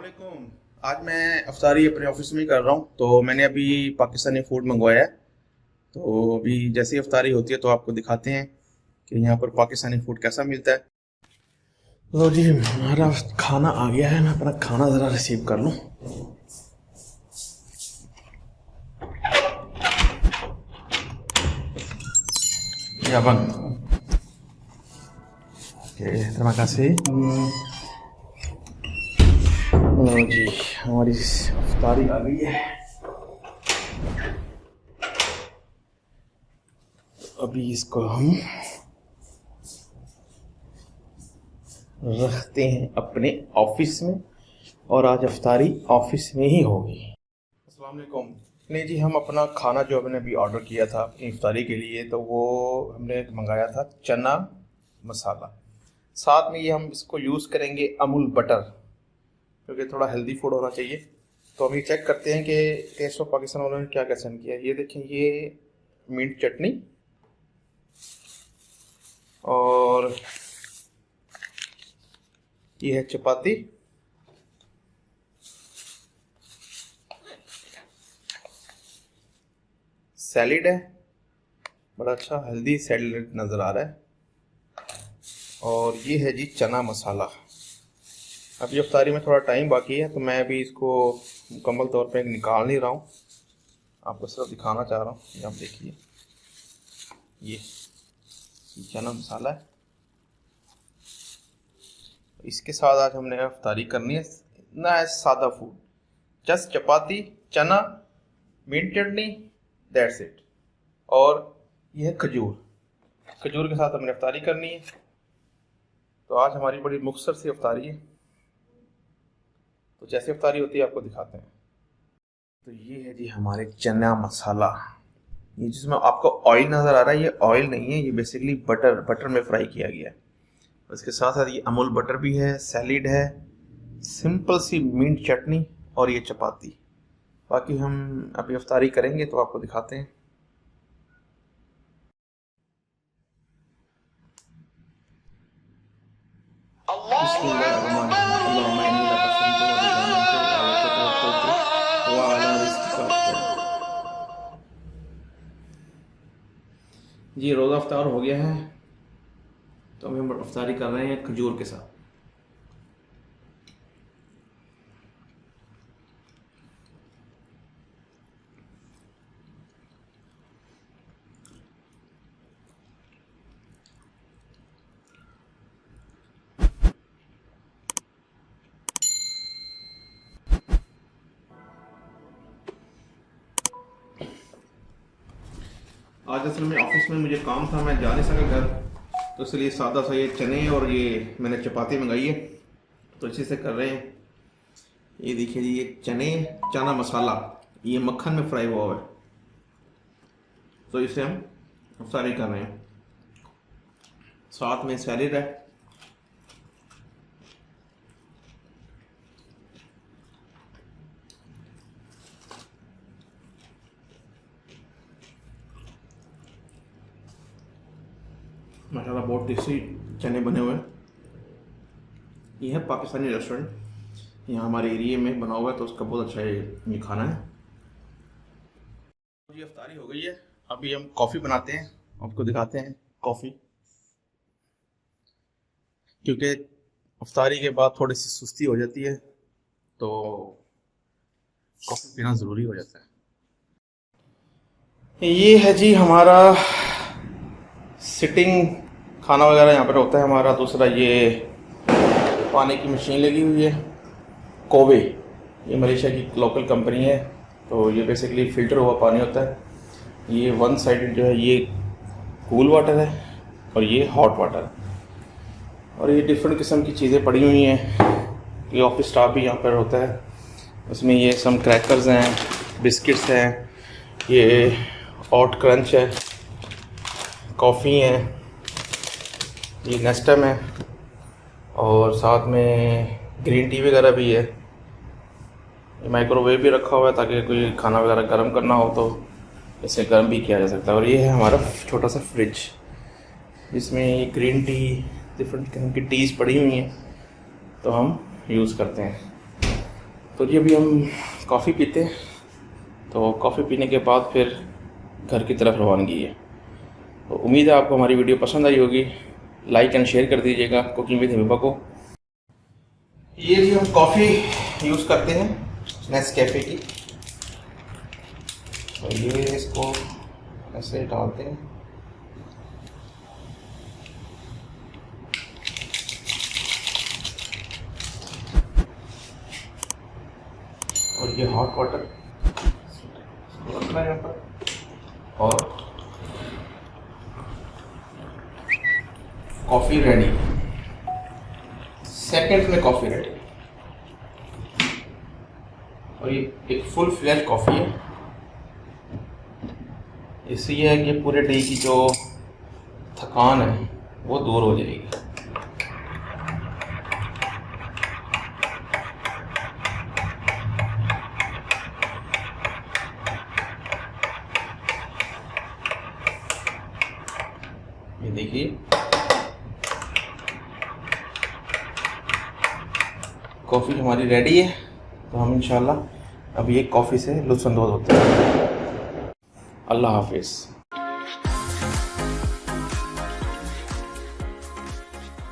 वालेकुम। आज मैं अफ्तारी अपने ऑफिस में ही कर रहा हूँ। तो मैंने अभी पाकिस्तानी फूड मंगवाया है। तो अभी जैसे ही अफ्तारी होती है तो आपको दिखाते हैं कि यहाँ पर पाकिस्तानी फूड कैसा मिलता है। तो जी हमारा खाना आ गया है। मैं अपना खाना ज़रा रिसीव कर लूँ। Ya bang, oke terima kasih। जी हमारी अफ्तारी आ गई है। अभी इसको हम रखते हैं अपने ऑफिस में और आज अफ्तारी ऑफिस में ही होगी। अस्सलाम वालेकुम। नहीं जी, हम अपना खाना जो हमने अभी ऑर्डर किया था अपनी इफ्तारी के लिए, तो वो हमने मंगाया था चना मसाला। साथ में ये हम इसको यूज़ करेंगे अमूल बटर, क्योंकि थोड़ा हेल्दी फूड होना चाहिए। तो हम ये चेक करते हैं कि टेस्ट ऑफ पाकिस्तान वालों ने क्या क्या सेंड किया। ये देखें, ये मिंट चटनी और ये है चपाती, सैलिड है, बड़ा अच्छा हेल्दी सैलिड नज़र आ रहा है, और ये है जी चना मसाला। अभी इफ्तारी में थोड़ा टाइम बाकी है तो मैं अभी इसको मुकम्मल तौर पे निकाल नहीं रहा हूँ, आपको सिर्फ दिखाना चाह रहा हूँ। ये आप देखिए, ये चना मसाला है। इसके साथ आज हमने इफ्तारी करनी है ना, है सादा फूड, जस्ट चपाती, चना, मिंट चटनी, दैट्स इट। और ये है खजूर, खजूर के साथ हमने इफ्तारी करनी है। तो आज हमारी बड़ी मुख्तसर सी इफ्तारी है। तो जैसे इफ्तारी होती है आपको दिखाते हैं। तो ये है जी हमारे चना मसाला। ये जिसमें आपको ऑयल नज़र आ रहा है, ये ऑयल नहीं है, ये बेसिकली बटर में फ्राई किया गया है। इसके साथ साथ ये अमूल बटर भी है, सैलिड है, सिंपल सी मिंट चटनी और ये चपाती। बाकी हम अभी इफ्तारी करेंगे तो आपको दिखाते हैं। जी रोज़ा अफ्तार हो गया है, तो हम अफ्तारी कर रहे हैं खजूर के साथ। आज असल में ऑफिस में मुझे काम था, मैं जा नहीं सका घर, तो इसलिए सादा सा ये चने और ये मैंने चपाती मंगाई है, तो इसी से कर रहे हैं। ये देखिए जी, ये चना मसाला, ये मक्खन में फ्राई हुआ है, तो इसे हम इफ्तारी कर रहे हैं। साथ में सैलेड है, माशाल्लाह बहुत टेस्टी चने बने हुए हैं। ये है पाकिस्तानी रेस्टोरेंट, यहाँ हमारे एरिया में बना हुआ है, तो उसका बहुत अच्छा ये खाना है। ये इफ्तारी हो गई है, अभी हम कॉफ़ी बनाते हैं, आपको दिखाते हैं कॉफ़ी। क्योंकि इफ्तारी के बाद थोड़ी सी सुस्ती हो जाती है, तो कॉफ़ी पीना ज़रूरी हो जाता है। ये है जी हमारा सिटिंग खाना वगैरह यहाँ पर होता है हमारा। दूसरा ये पानी की मशीन लगी हुई है, कोवे, ये मलेशिया की लोकल कंपनी है। तो ये बेसिकली फ़िल्टर हुआ पानी होता है। ये वन साइडेड जो है ये कूल वाटर है और ये हॉट वाटर, और ये डिफरेंट किस्म की चीज़ें पड़ी हुई हैं। ये ऑफिस स्टाफ भी यहाँ पर होता है। उसमें ये सम क्रैकर्स हैं, बिस्किट्स हैं, ये हॉट क्रंच है, कॉफ़ी है, ये नेस्टम है, और साथ में ग्रीन टी वगैरह भी है। ये माइक्रोवेव भी रखा हुआ है ताकि कोई खाना वगैरह गर्म करना हो तो इसे गर्म भी किया जा सकता है। और ये है हमारा छोटा सा फ्रिज, जिसमें ग्रीन टी, डिफरेंट किस्म की टीज़ पड़ी हुई हैं, तो हम यूज़ करते हैं। तो जी अभी हम कॉफ़ी पीते हैं, तो कॉफ़ी पीने के बाद फिर घर की तरफ रवानगी है। तो उम्मीद है आपको हमारी वीडियो पसंद आई होगी। लाइक एंड शेयर कर दीजिएगा कुकिंग विद हबीबा को। ये जी हम कॉफ़ी यूज़ करते हैं नेस्कैफ़े की। तो ये इसको ऐसे डालते हैं, और ये हॉट वाटर रखना है यहाँ पर, और कॉफ़ी रेडी, सेकंड में कॉफ़ी रेडी। और ये एक फुल फ्लेज कॉफ़ी है। इससे यह है कि पूरे डे की जो थकान है वो दूर हो जाएगी। ये देखिए कॉफ़ी हमारी रेडी है। तो हम इंशाल्लाह अभी एक कॉफ़ी से लुत्फ़ अंदोज़ होते हैं। अल्लाह हाफिज़।